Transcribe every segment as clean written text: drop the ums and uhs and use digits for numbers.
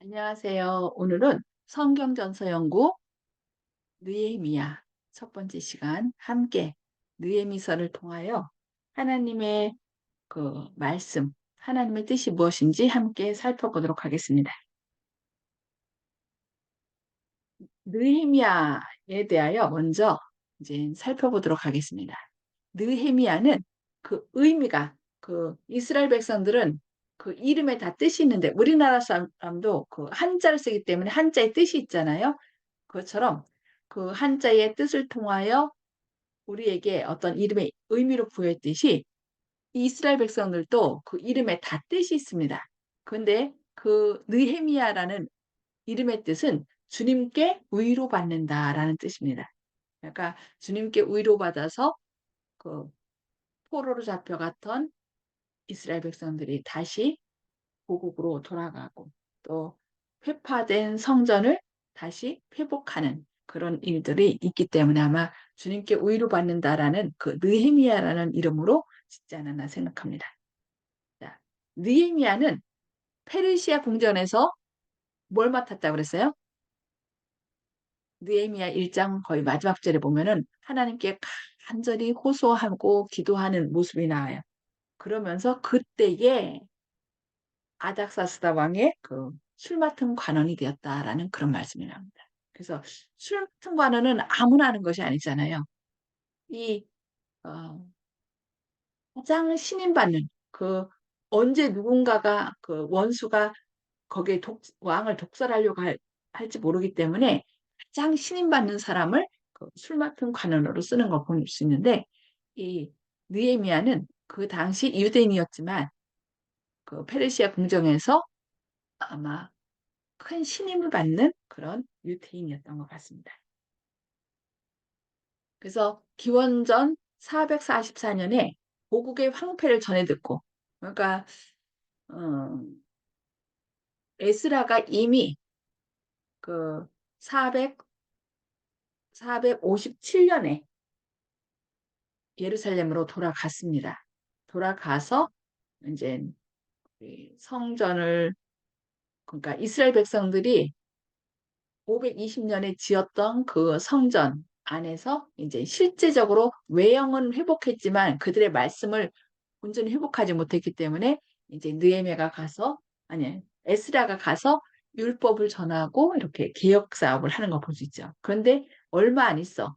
안녕하세요. 오늘은 성경전서 연구 느헤미야 첫 번째 시간 함께 느헤미서를 통하여 하나님의 그 말씀, 하나님의 뜻이 무엇인지 함께 살펴보도록 하겠습니다. 느헤미야에 대하여 먼저 이제 살펴보도록 하겠습니다. 느헤미야는 그 의미가 그 이스라엘 백성들은 그 이름에 다 뜻이 있는데 우리나라 사람도 그 한자를 쓰기 때문에 한자의 뜻이 있잖아요. 그것처럼 그 한자의 뜻을 통하여 우리에게 어떤 이름의 의미를 부여했듯이 이스라엘 백성들도 그 이름에 다 뜻이 있습니다. 그런데 그 느헤미야라는 이름의 뜻은 주님께 위로받는다라는 뜻입니다. 그러니까 주님께 위로받아서 그 포로로 잡혀갔던 이스라엘 백성들이 다시 고국으로 돌아가고 또 회파된 성전을 다시 회복하는 그런 일들이 있기 때문에 아마 주님께 위로받는다라는 그 느헤미야라는 이름으로 짓지 않았나 생각합니다. 자, 느헤미야는 페르시아 궁전에서 뭘 맡았다고 그랬어요? 느헤미야 1장 거의 마지막 절에 보면은 하나님께 간절히 호소하고 기도하는 모습이 나와요. 그러면서 그때에 아닥사스다 왕의 그 술 맡은 관원이 되었다라는 그런 말씀이 나옵니다. 그래서 술 맡은 관원은 아무나 하는 것이 아니잖아요. 이 어, 가장 신임받는 그 언제 누군가가 그 원수가 거기에 왕을 독살하려고 할지 모르기 때문에 가장 신임받는 사람을 그술 맡은 관원으로 쓰는 걸 볼 수 있는데 이 느헤미야는 그 당시 유대인이었지만 그 페르시아 궁정에서 아마 큰 신임을 받는 그런 유태인이었던 것 같습니다. 그래서 기원전 444년에 고국의 황폐를 전해 듣고, 그러니까 어, 에스라가 이미 그 400, 457년에 예루살렘으로 돌아갔습니다. 돌아가서 이제 성전을 그러니까 이스라엘 백성들이 520년에 지었던 그 성전 안에서 이제 실제적으로 외형은 회복했지만 그들의 말씀을 온전히 회복하지 못했기 때문에 이제 느헤미야가 가서 아니 에스라가 가서 율법을 전하고 이렇게 개혁 사업을 하는 거 볼 수 있죠. 그런데 얼마 안 있어.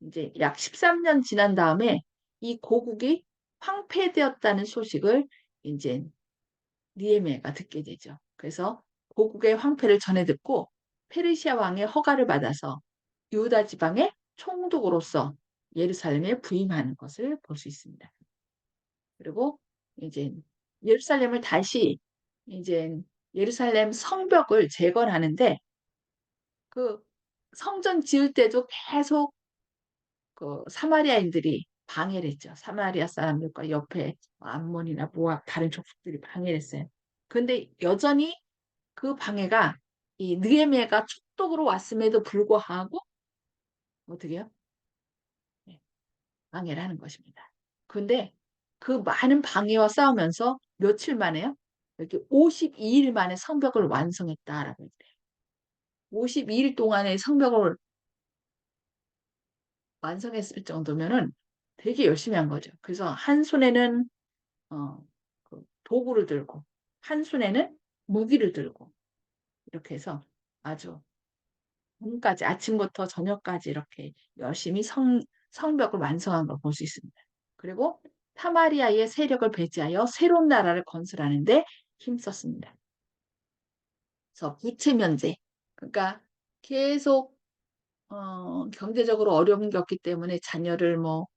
이제 약 13년 지난 다음에 이 고국이 황폐되었다는 소식을 이제 느헤미야가 듣게 되죠. 그래서 고국의 황폐를 전해 듣고 페르시아 왕의 허가를 받아서 유다 지방의 총독으로서 예루살렘에 부임하는 것을 볼 수 있습니다. 그리고 이제 예루살렘을 다시 이제 예루살렘 성벽을 재건하는데 그 성전 지을 때도 계속 그 사마리아인들이 방해를 했죠. 사마리아 사람들과 옆에 암몬이나 모압 다른 족속들이 방해를 했어요. 근데 여전히 그 방해가 이 느헤미야가 총독으로 왔음에도 불구하고 어떻게 해요? 네, 방해를 하는 것입니다. 근데 그 많은 방해와 싸우면서 며칠 만에요? 이렇게 52일 만에 성벽을 완성했다라고 해요. 52일 동안의 성벽을 완성했을 정도면은 되게 열심히 한 거죠. 그래서 한 손에는 그 도구를 들고 한 손에는 무기를 들고 이렇게 해서 아주 밤까지 아침부터 저녁까지 이렇게 열심히 성벽을 완성한 걸 볼 수 있습니다. 그리고 사마리아의 세력을 배제하여 새로운 나라를 건설하는데 힘썼습니다. 그래서 부채 면제, 그러니까 계속 경제적으로 어려움이 없기 때문에 자녀를 뭐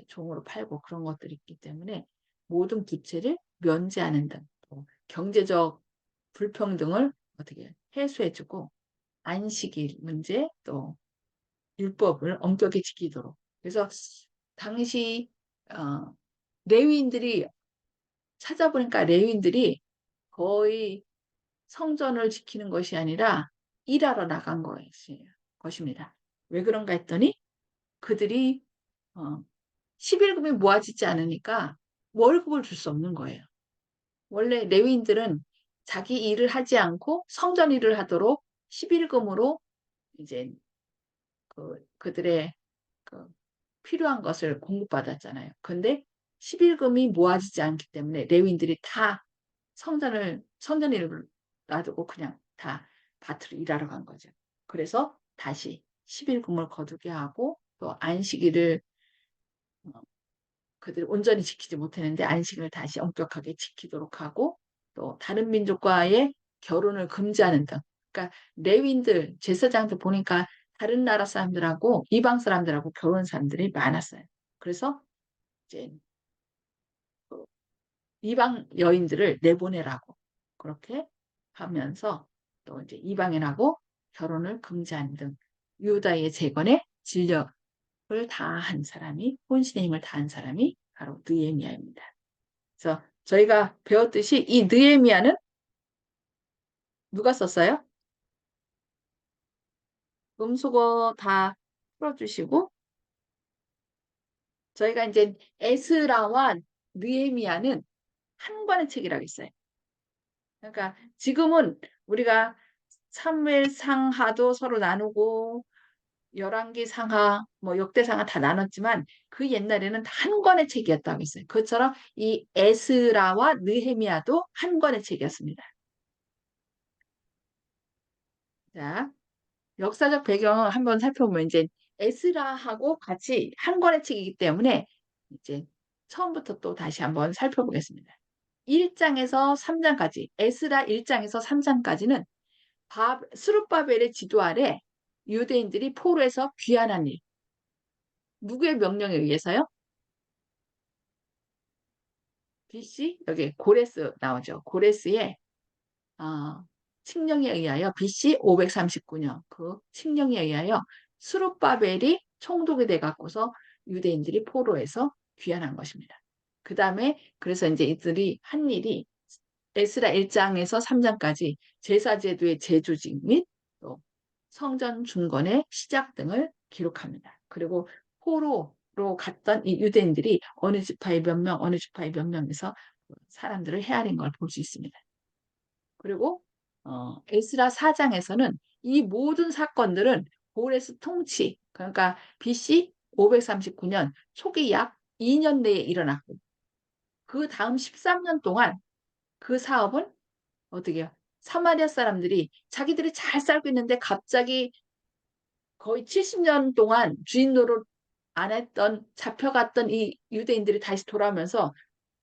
종으로 팔고 그런 것들이 있기 때문에 모든 부채를 면제하는 등 또 경제적 불평등을 어떻게 해소해주고 안식일 문제 또 율법을 엄격히 지키도록. 그래서 당시 어, 레위인들이 찾아보니까 레위인들이 거의 성전을 지키는 것이 아니라 일하러 나간 것입니다. 왜 그런가 했더니 그들이 11금이 모아지지 않으니까 월급을 줄 수 없는 거예요. 원래 레위인들은 자기 일을 하지 않고 성전 일을 하도록 11금으로 이제 그들의 그 필요한 것을 공급받았잖아요. 근데 11금이 모아지지 않기 때문에 레위인들이 다 성전 일을 놔두고 그냥 다 밭으로 일하러 간 거죠. 그래서 다시 11금을 거두게 하고 또 안식일을 그들이 온전히 지키지 못했는데 안식을 다시 엄격하게 지키도록 하고 또 다른 민족과의 결혼을 금지하는 등. 그러니까 레위인들, 제사장들 보니까 다른 나라 사람들하고 이방 사람들하고 결혼한 사람들이 많았어요. 그래서 이제 이방 여인들을 내보내라고 그렇게 하면서 또 이제 이방인하고 결혼을 금지하는 등 유다의 재건에 진력을 다한 사람이 혼신의 힘을 다한 사람이 바로 느헤미야입니다. 그래서 저희가 배웠듯이 이 느헤미야는 누가 썼어요? 음수거 다 풀어주시고 저희가 이제 에스라와 느헤미야는 한 권의 책이라고 했어요. 그러니까 지금은 우리가 사무엘 상하도 서로 나누고 열왕기 상하, 뭐 역대상하 다 나눴지만 그 옛날에는 한 권의 책이었다고 했어요. 그처럼 이 에스라와 느헤미야도 한 권의 책이었습니다. 자, 역사적 배경을 한번 살펴보면 이제 에스라하고 같이 한 권의 책이기 때문에 이제 처음부터 또 다시 한번 살펴보겠습니다. 1장에서 3장까지, 에스라 1장에서 3장까지는 스룹바벨의 지도 아래 유대인들이 포로에서 귀환한 일. 누구의 명령에 의해서요? BC 여기 고레스 나오죠. 고레스의 칙령에 의하여 BC 539년 그 칙령에 의하여 스룹바벨이 총독이 돼 갖고서 유대인들이 포로에서 귀환한 것입니다. 그 다음에 그래서 이제 이들이 한 일이 에스라 1장에서 3장까지 제사제도의 재조직 및 또 성전 중건의 시작 등을 기록합니다. 그리고 포로로 갔던 이 유대인들이 어느 지파의 몇 명, 어느 지파의 몇 명에서 사람들을 헤아린 걸 볼 수 있습니다. 그리고 에스라 4장에서는 이 모든 사건들은 고레스 통치, 그러니까 BC 539년 초기 약 2년 내에 일어났고 그 다음 13년 동안 그 사업은 어떻게 해요? 사마리아 사람들이 자기들이 잘 살고 있는데 갑자기 거의 70년 동안 주인 노릇 안 했던 잡혀갔던 이 유대인들이 다시 돌아오면서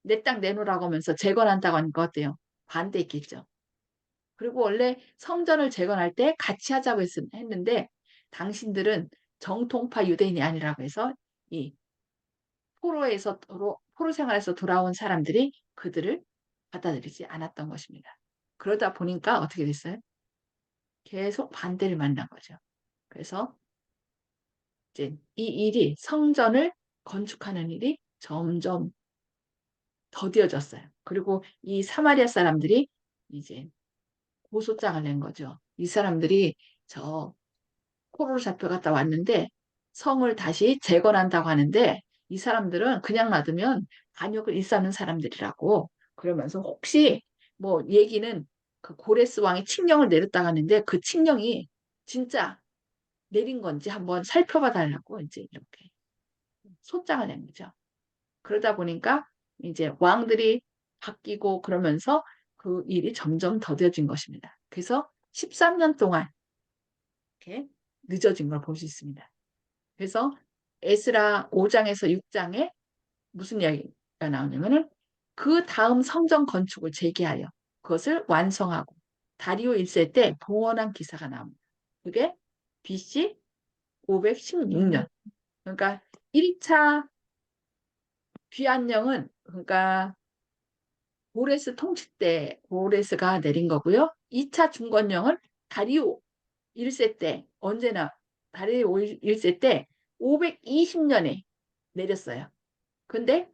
내 땅 내놓으라고 하면서 재건한다고 하니까 어때요? 반대했겠죠. 그리고 원래 성전을 재건할 때 같이 하자고 했는데 당신들은 정통파 유대인이 아니라고 해서 이 포로 생활에서 돌아온 사람들이 그들을 받아들이지 않았던 것입니다. 그러다 보니까 어떻게 됐어요? 계속 반대를 만난 거죠. 그래서 이제 이 일이 성전을 건축하는 일이 점점 더디어졌어요. 그리고 이 사마리아 사람들이 이제 고소장을 낸 거죠. 이 사람들이 저 포로로 잡혀갔다 왔는데 성을 다시 재건한다고 하는데 이 사람들은 그냥 놔두면 반역을 일삼는 사람들이라고 그러면서 혹시 뭐 얘기는 그 고레스 왕이 칙령을 내렸다고 하는데 그 칙령이 진짜 내린 건지 한번 살펴봐 달라고 이제 이렇게 소장을 낸 거죠. 그러다 보니까 이제 왕들이 바뀌고 그러면서 그 일이 점점 더뎌진 것입니다. 그래서 13년 동안 이렇게 늦어진 걸 볼 수 있습니다. 그래서 에스라 5장에서 6장에 무슨 이야기가 나오냐면은 그 다음 성전 건축을 재개하여 그것을 완성하고 다리오 1세 때 봉헌한 기사가 나옵니다. 그게 BC 516년. 그러니까 1차 귀환령은 그러니까 고레스 통치 때 고레스가 내린 거고요. 2차 중건령은 다리오 1세 때 언제나 다리오 1세 때 520년에 내렸어요. 근데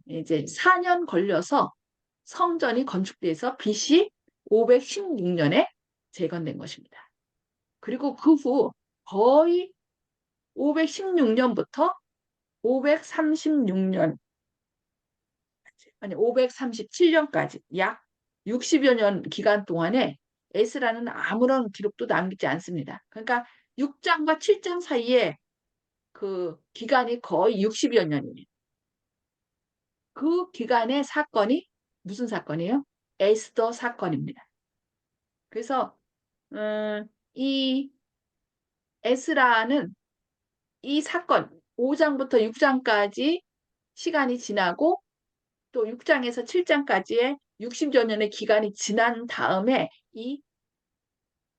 이제 4년 걸려서 성전이 건축돼서 BC 516년에 재건된 것입니다. 그리고 그 후 거의 516년부터 536년 아니 537년까지 약 60여 년 기간 동안에 에스라는 아무런 기록도 남기지 않습니다. 그러니까 6장과 7장 사이에 그 기간이 거의 60여 년이에요. 그 기간의 사건이 무슨 사건이에요? 에스더 사건입니다. 그래서 이 에스라는 이 사건 5장부터 6장까지 시간이 지나고 또 6장에서 7장까지의 60여 년의 기간이 지난 다음에 이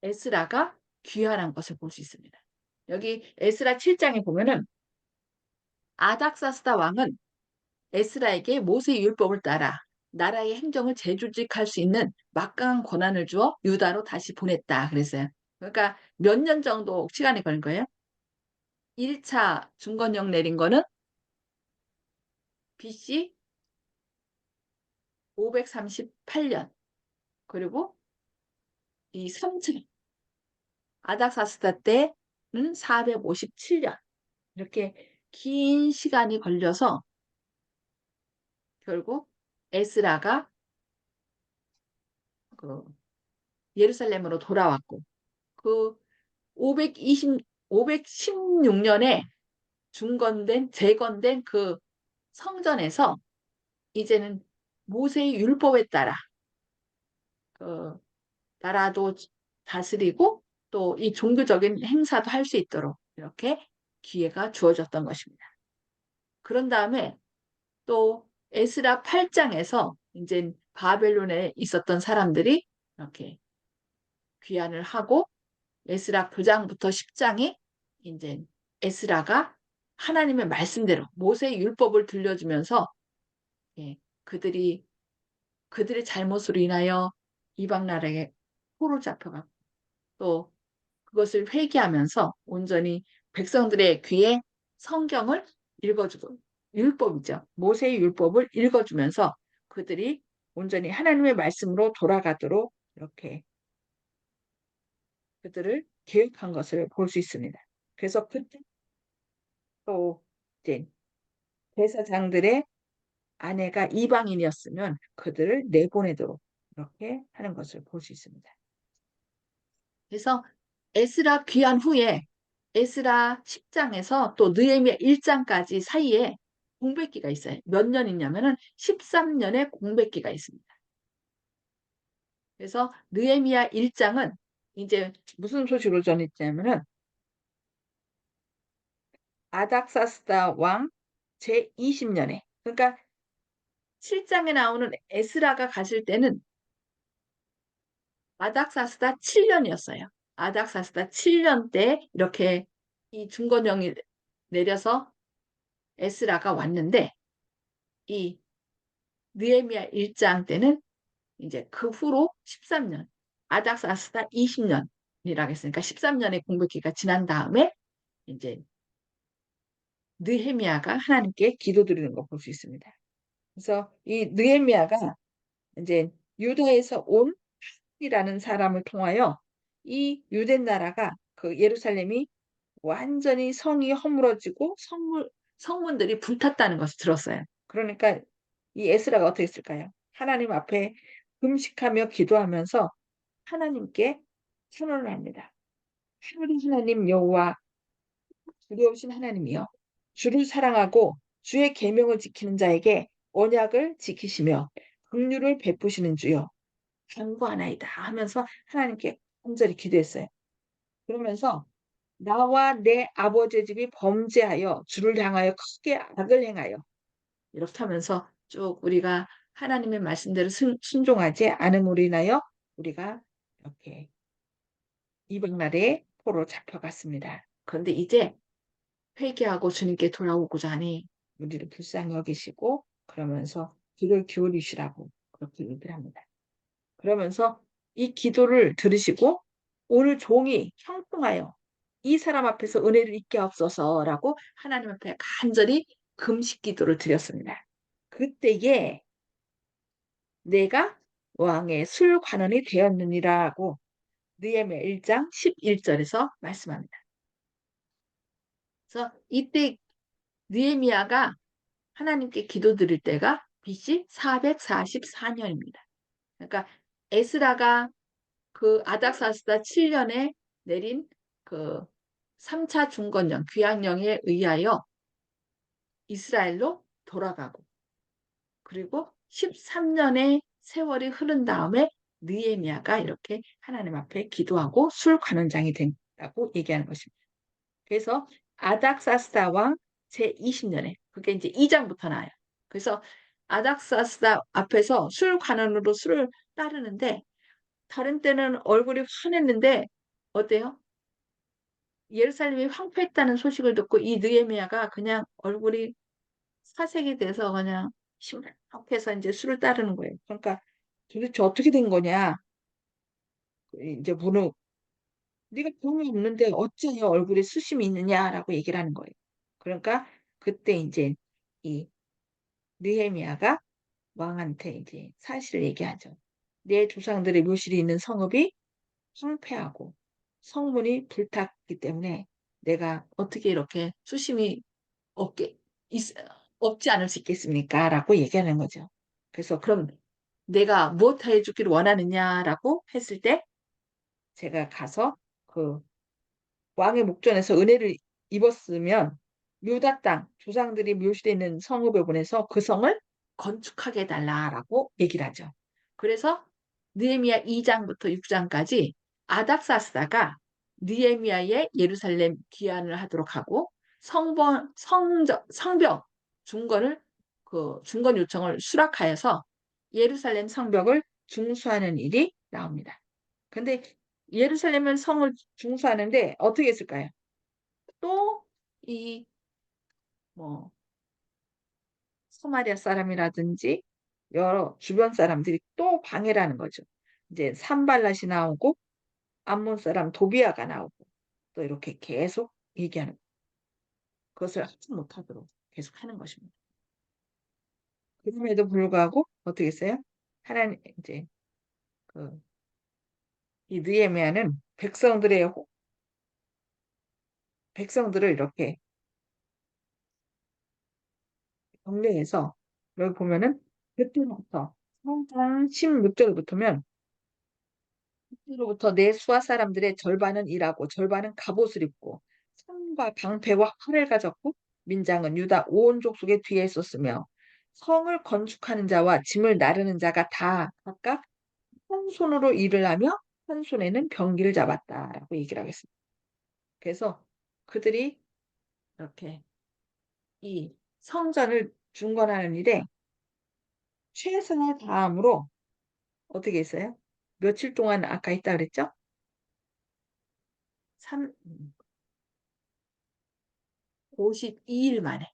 에스라가 귀환한 것을 볼 수 있습니다. 여기 에스라 7장에 보면은 아닥사스다 왕은 에스라에게 모세의 율법을 따라 나라의 행정을 재조직할 수 있는 막강한 권한을 주어 유다로 다시 보냈다. 그랬어요. 그러니까 몇 년 정도 시간이 걸린 거예요? 1차 중건령 내린 거는 BC 538년. 그리고 이 3차 아닥사스다 때는 457년. 이렇게 긴 시간이 걸려서 결국 에스라가 그 예루살렘으로 돌아왔고 그 516년에 재건된 그 성전에서 이제는 모세의 율법에 따라 그 나라도 다스리고 또 이 종교적인 행사도 할 수 있도록 이렇게 기회가 주어졌던 것입니다. 그런 다음에 또 에스라 8장에서 이제 바벨론에 있었던 사람들이 이렇게 귀환을 하고 에스라 9장부터 10장에 이제 에스라가 하나님의 말씀대로 모세의 율법을 들려주면서 예, 그들의 잘못으로 인하여 이방 나라에 포로 잡혀갔고 또 그것을 회개하면서 온전히 백성들의 귀에 성경을 읽어주고 율법이죠. 모세의 율법을 읽어주면서 그들이 온전히 하나님의 말씀으로 돌아가도록 이렇게 그들을 계획한 것을 볼 수 있습니다. 그래서 그때 또 이제 대사장들의 아내가 이방인이었으면 그들을 내보내도록 이렇게 하는 것을 볼 수 있습니다. 그래서 에스라 귀환 후에 에스라 10장에서 또 느헤미야 1장까지 사이에 공백기가 있어요. 몇 년 있냐면은 13년의 공백기가 있습니다. 그래서 느헤미야 1장은 이제 무슨 소식으로 전했냐면은 아닥사스다 왕 제20년에 그러니까 7장에 나오는 에스라가 갔을 때는 아닥사스다 7년이었어요. 아닥사스다 7년 때 이렇게 이 중건령이 내려서 에스라가 왔는데 이 느헤미야 1장 때는 이제 그 후로 13년 아닥사스다 20년이라고 했으니까 13년의 공백기가 지난 다음에 이제 느헤미야가 하나님께 기도드리는 거 볼 수 있습니다. 그래서 이 느헤미야가 이제 유다에서 온 이라는 사람을 통하여 이 유대 나라가 그 예루살렘이 완전히 성이 허물어지고 성문들이 불탔다는 것을 들었어요. 그러니까 이 에스라가 어떻게 했을까요? 하나님 앞에 금식하며 기도하면서 하나님께 선언을 합니다. 하늘의 하나님 여호와 두려우신 하나님이여 주를 사랑하고 주의 계명을 지키는 자에게 언약을 지키시며 긍휼을 베푸시는 주여 간구하나이다 하면서 하나님께 간절히 기도했어요. 그러면서 나와 내 아버지 집이 범죄하여 주를 향하여 크게 악을 행하여 이렇게 하면서 쭉 우리가 하나님의 말씀대로 순종하지 않음으로 인하여 우리가 이렇게 이방 나라에 포로 잡혀갔습니다. 그런데 이제 회개하고 주님께 돌아오고자 하니 우리를 불쌍히 여기시고 그러면서 귀를 기울이시라고 그렇게 얘기를 합니다. 그러면서 이 기도를 들으시고 오늘 종이 형통하여 이 사람 앞에서 은혜를 잊게 없어서라고 하나님 앞에 간절히 금식 기도를 드렸습니다. 그때에 내가 왕의 술 관원이 되었느니라고 느헤미야 1장 11절에서 말씀합니다. 그래서 이때 느헤미야가 하나님께 기도드릴 때가 BC 444년입니다. 그러니까 에스라가 그 아닥사스다 7년에 내린 그 3차 중건령, 귀환령에 의하여 이스라엘로 돌아가고, 그리고 13년의 세월이 흐른 다음에 느헤미야가 이렇게 하나님 앞에 기도하고 술 관원장이 된다고 얘기하는 것입니다. 그래서 아닥사스다 왕 제20년에, 그게 이제 2장부터 나와요. 그래서 아닥사스다 앞에서 술 관원으로 술을 따르는데, 다른 때는 얼굴이 환했는데 어때요? 예루살렘이 황폐했다는 소식을 듣고 이 느헤미야가 그냥 얼굴이 사색이 돼서 그냥 심각해서 이제 술을 따르는 거예요. 그러니까 도대체 어떻게 된 거냐? 이제 물어, 네가 병이 없는데 어째 얼굴에 수심이 있느냐라고 얘기를 하는 거예요. 그러니까 그때 이제 이 느헤미야가 왕한테 이제 사실을 얘기하죠. 내 조상들의 묘실이 있는 성읍이 황폐하고 성문이 불탔기 때문에 내가 어떻게 이렇게 수심이 없게 있, 없지 않을 수 있겠습니까? 라고 얘기하는 거죠. 그래서 그럼 내가 무엇 해주기를 원하느냐라고 했을 때 제가 가서 그 왕의 목전에서 은혜를 입었으면 유다 땅 조상들이 묘실해 있는 성읍에 보내서 그 성을 건축하게 해달라라고 얘기를 하죠. 그래서 느헤미야 2장부터 6장까지 아닥사스다가 느헤미야의 예루살렘 귀환을 하도록 하고 성벽 중건을 그 중건 요청을 수락하여서 예루살렘 성벽을 중수하는 일이 나옵니다. 근데 예루살렘은 성을 중수하는데 어떻게 했을까요? 또 이 뭐 소마리아 사람이라든지 여러 주변 사람들이 또 방해를 하는 거죠. 이제 산발랏이 나오고 암몬 사람 도비아가 나오고 또 이렇게 계속 얘기하는 그것을 하지 못하도록 계속 하는 것입니다. 그럼에도 불구하고 어떻게 했어요? 하나님 이제 그 이 느헤미야는 백성들을 이렇게 격려해서 여기 보면은 그때부터 성장 16절부터면 그때로부터 내 수하 사람들의 절반은 일하고 절반은 갑옷을 입고 창과 방패와 활을 가졌고 민장은 유다 온 족속의 뒤에 있었으며 성을 건축하는 자와 짐을 나르는 자가 다 각각 한 손으로 일을 하며 한 손에는 병기를 잡았다라고 얘기를 하겠습니다. 그래서 그들이 이렇게 이 성전을 중건하는 일에 최선을 다함으로 어떻게 했어요? 며칠 동안 아까 있다 그랬죠? 3, 52일 만에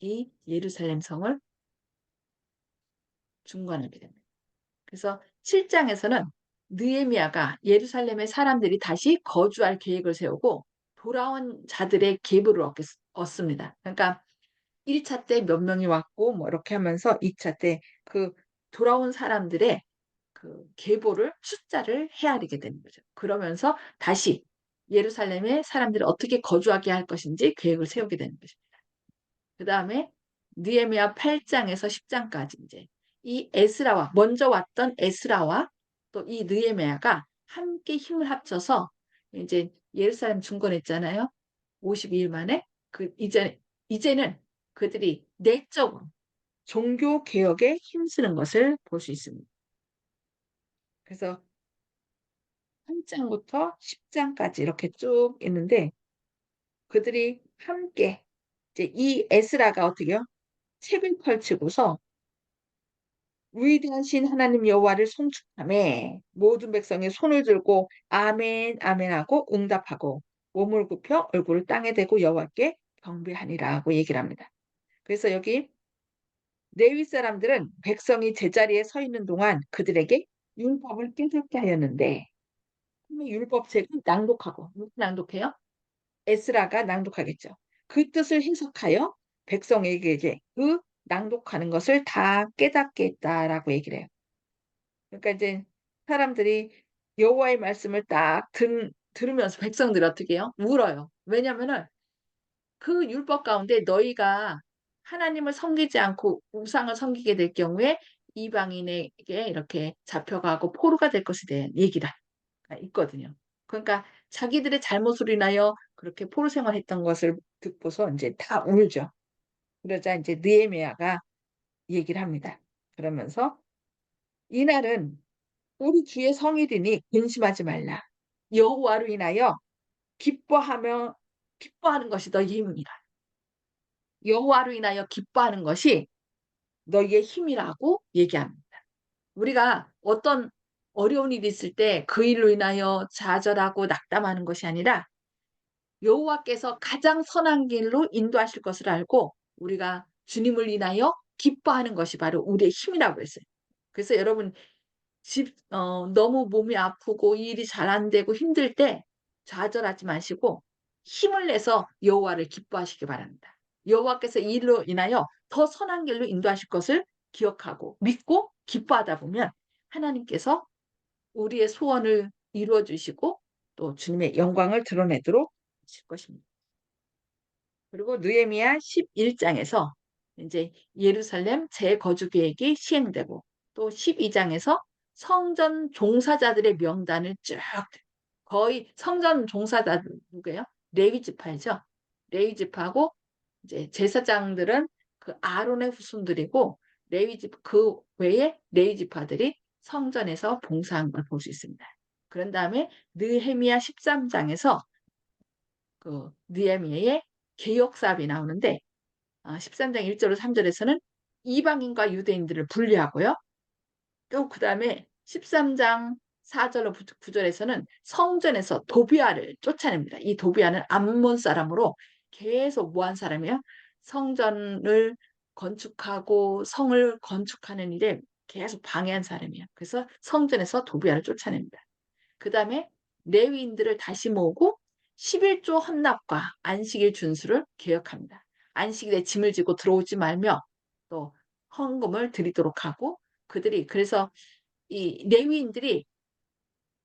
이 예루살렘 성을 중건하게 됩니다. 그래서 7장에서는 느헤미야가 예루살렘의 사람들이 다시 거주할 계획을 세우고 돌아온 자들의 계보를 얻습니다. 그러니까 1차 때 몇 명이 왔고 뭐 이렇게 하면서 2차 때 그 돌아온 사람들의 그 계보를 숫자를 헤아리게 되는 거죠. 그러면서 다시 예루살렘의 사람들을 어떻게 거주하게 할 것인지 계획을 세우게 되는 거죠. 그 다음에 느헤미야 8장에서 10장까지 이제 이 에스라와 먼저 왔던 에스라와 또 이 느헤미야가 함께 힘을 합쳐서 이제 예루살렘 중건했잖아요. 52일 만에 이제는 그들이 내적으로 종교 개혁에 힘쓰는 것을 볼 수 있습니다. 그래서 1장부터 10장까지 이렇게 쭉 있는데 그들이 함께 이제 이 에스라가 어떻게요? 책을 펼치고서 위대하신 하나님 여호와를 송축하며 모든 백성이 손을 들고 아멘 아멘 하고 응답하고 몸을 굽혀 얼굴을 땅에 대고 여호와께 경배하니라고 얘기를 합니다. 그래서 여기 레위 사람들은 백성이 제자리에 서 있는 동안 그들에게 율법을 깨닫게 하였는데 율법책은 낭독하고 누구 낭독해요? 에스라가 낭독하겠죠. 그 뜻을 해석하여 백성에게 이제 그 낭독하는 것을 다 깨닫게 했다라고 얘기를 해요. 그러니까 이제 사람들이 여호와의 말씀을 딱 들으면서 백성들이 어떻게 해요? 울어요. 왜냐면은 그 율법 가운데 너희가 하나님을 섬기지 않고 우상을 섬기게 될 경우에 이방인에게 이렇게 잡혀가고 포로가 될 것에 대한 얘기가 있거든요. 그러니까 자기들의 잘못으로 인하여 그렇게 포로 생활했던 것을 듣고서 이제 다 울죠. 그러자 이제 느헤미야가 얘기를 합니다. 그러면서 이날은 우리 주의 성일이니 근심하지 말라. 여호와로 인하여 기뻐하는 것이 너희의 힘이라. 여호와로 인하여 기뻐하는 것이 너희의 힘이라고 얘기합니다. 우리가 어떤 어려운 일이 있을 때 그 일로 인하여 좌절하고 낙담하는 것이 아니라 여호와께서 가장 선한 길로 인도하실 것을 알고 우리가 주님을 인하여 기뻐하는 것이 바로 우리의 힘이라고 했어요. 그래서 여러분 너무 몸이 아프고 이 일이 잘 안 되고 힘들 때 좌절하지 마시고 힘을 내서 여호와를 기뻐하시기 바랍니다. 여호와께서 이 일로 인하여 더 선한 길로 인도하실 것을 기억하고 믿고 기뻐하다 보면 하나님께서 우리의 소원을 이루어 주시고 또 주님의 영광을 드러내도록 하실 것입니다. 그리고 느헤미야 11장에서 이제 예루살렘 재거주 계획이 시행되고 또 12장에서 성전 종사자들의 명단을 쭉 거의 성전 종사자들 누구예요? 레위 지파죠. 레위 지파고 이제 제사장들은 그 아론의 후손들이고 레위 집 그 외에 레위 지파들이 성전에서 봉사한 걸 볼 수 있습니다. 그런 다음에 느헤미야 13장에서 그 느헤미야의 개역 사업이 나오는데 13장 1절로 3절에서는 이방인과 유대인들을 분리하고요. 또 그다음에 13장 4절로 9절에서는 성전에서 도비아를 쫓아냅니다. 이 도비아는 암몬 사람으로 계속 뭐 한 사람이에요? 성전을 건축하고 성을 건축하는 일에 계속 방해한 사람이에요. 그래서 성전에서 도비아를 쫓아냅니다. 그다음에 레위인들을 다시 모으고 11조 헌납과 안식일 준수를 개혁합니다. 안식일에 짐을 지고 들어오지 말며 또 헌금을 드리도록 하고 그들이 그래서 이 레위인들이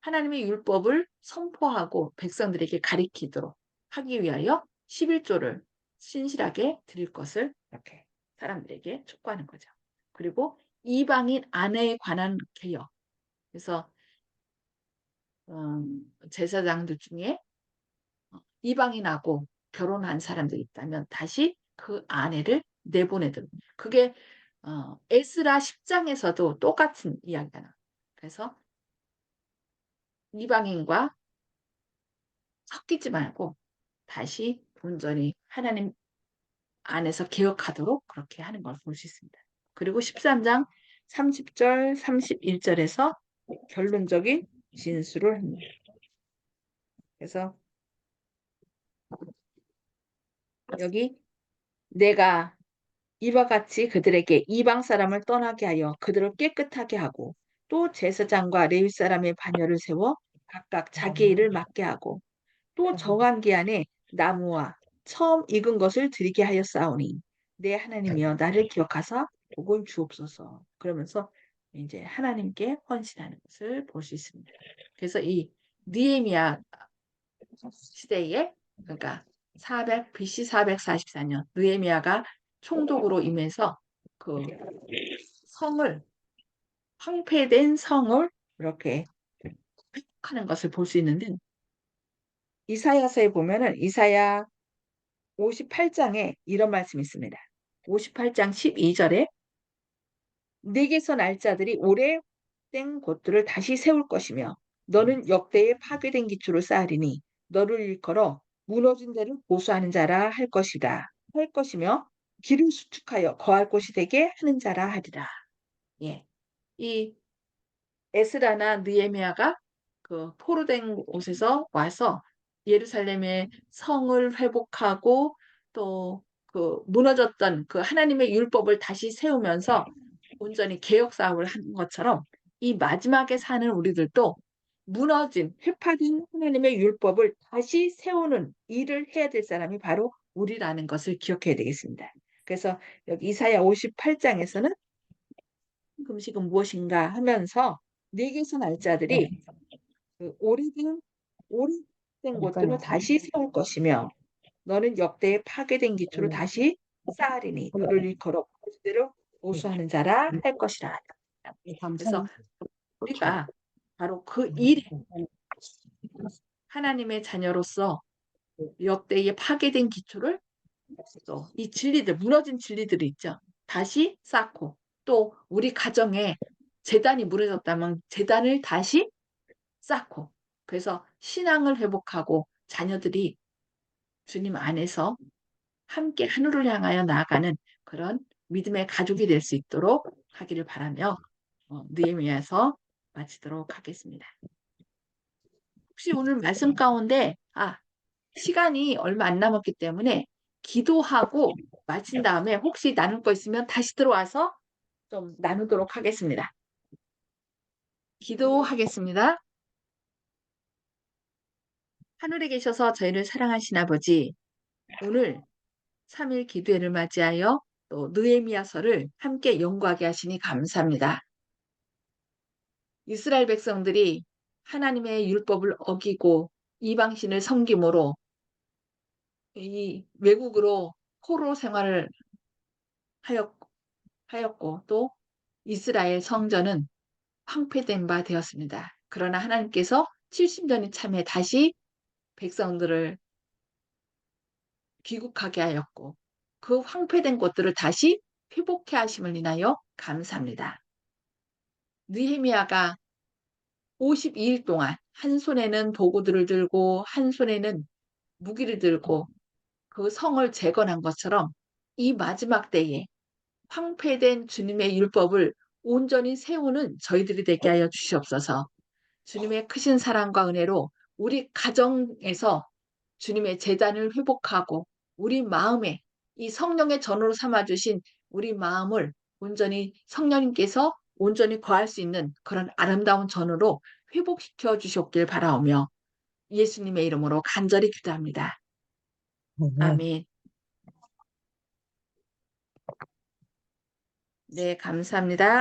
하나님의 율법을 선포하고 백성들에게 가리키도록 하기 위하여 11조를 신실하게 드릴 것을 이렇게 사람들에게 촉구하는 거죠. 그리고 이방인 아내에 관한 개혁. 그래서 제사장들 중에 이방인하고 결혼한 사람들이 있다면 다시 그 아내를 내보내도록. 그게 에스라 10장에서도 똑같은 이야기가 나와요. 그래서 이방인과 섞이지 말고 다시 온전히 하나님 안에서 개혁하도록 그렇게 하는 걸 볼 수 있습니다. 그리고 13장 30절, 31절에서 결론적인 진술을 합니다. 그래서 여기 내가 이와 같이 그들에게 이방 사람을 떠나게 하여 그들을 깨끗하게 하고 또 제사장과 레위 사람의 반열을 세워 각각 자기 일을 맡게 하고 또 정한 기한에 나무와 처음 익은 것을 드리게 하였사오니 내 하나님이여 나를 기억하사 복을 주옵소서. 그러면서 이제 하나님께 헌신하는 것을 볼 수 있습니다. 그래서 이 느헤미야 시대에 그러니까 BC 444년 느헤미야가 총독으로 임해서 그 성을 황폐된 성을 이렇게 회복하는 것을 볼 수 있는데 이사야서에 보면은 이사야 58장에 이런 말씀이 있습니다. 58장 12절에 네게서 날짜들이 오래 된 곳들을 다시 세울 것이며 너는 역대에 파괴된 기초를 쌓으리니 너를 일컬어 무너진 데를 보수하는 자라 할 것이다. 할 것이며 길을 수축하여 거할 곳이 되게 하는 자라 하리라. 예. 이 에스라나 느헤미야가 그 포로된 곳에서 와서 예루살렘의 성을 회복하고 또 그 무너졌던 그 하나님의 율법을 다시 세우면서 온전히 개혁 사업을 한 것처럼 이 마지막에 사는 우리들도 무너진 회파된 하나님의 율법을 다시 세우는 일을 해야 될 사람이 바로 우리라는 것을 기억해야 되겠습니다. 그래서 여기 이사야 58장에서는 금식은 무엇인가 하면서 네 개의 날짜들이 그 오래된 곳들을 다시 세울 것이며 너는 역대에 파괴된 기초로 다시 쌓으리니 너를 일컬어 그대로 보수하는 자라 할 것이라. 그래서 감사합니다. 우리가 바로 그 일에 하나님의 자녀로서 역대의 파괴된 기초를 또 이 진리들, 무너진 진리들이 있죠. 다시 쌓고 또 우리 가정에 재단이 무너졌다면 재단을 다시 쌓고 그래서 신앙을 회복하고 자녀들이 주님 안에서 함께 하늘을 향하여 나아가는 그런 믿음의 가족이 될 수 있도록 하기를 바라며 느헤미야서 마치도록 하겠습니다. 혹시 오늘 말씀 가운데 시간이 얼마 안 남았기 때문에 기도하고 마친 다음에 혹시 나눌 거 있으면 다시 들어와서 좀 나누도록 하겠습니다. 기도하겠습니다. 하늘에 계셔서 저희를 사랑하신 아버지, 오늘 3일 기도회를 맞이하여 또 느헤미야서를 함께 연구하게 하시니 감사합니다. 이스라엘 백성들이 하나님의 율법을 어기고 이방신을 섬김으로 이 외국으로 포로 생활을 하였고 또 이스라엘 성전은 황폐된 바 되었습니다. 그러나 하나님께서 70년이 참에 다시 백성들을 귀국하게 하였고 그 황폐된 곳들을 다시 회복해 하심을 인하여 감사합니다. 느헤미야가 52일 동안 한 손에는 도구들을 들고 한 손에는 무기를 들고 그 성을 재건한 것처럼 이 마지막 때에 황폐된 주님의 율법을 온전히 세우는 저희들이 되게 하여 주시옵소서. 주님의 크신 사랑과 은혜로 우리 가정에서 주님의 재단을 회복하고 우리 마음에 이 성령의 전으로 삼아주신 우리 마음을 온전히 성령님께서 온전히 거할 수 있는 그런 아름다운 전으로 회복시켜 주셨길 바라오며 예수님의 이름으로 간절히 기도합니다. 네. 아멘. 네, 감사합니다.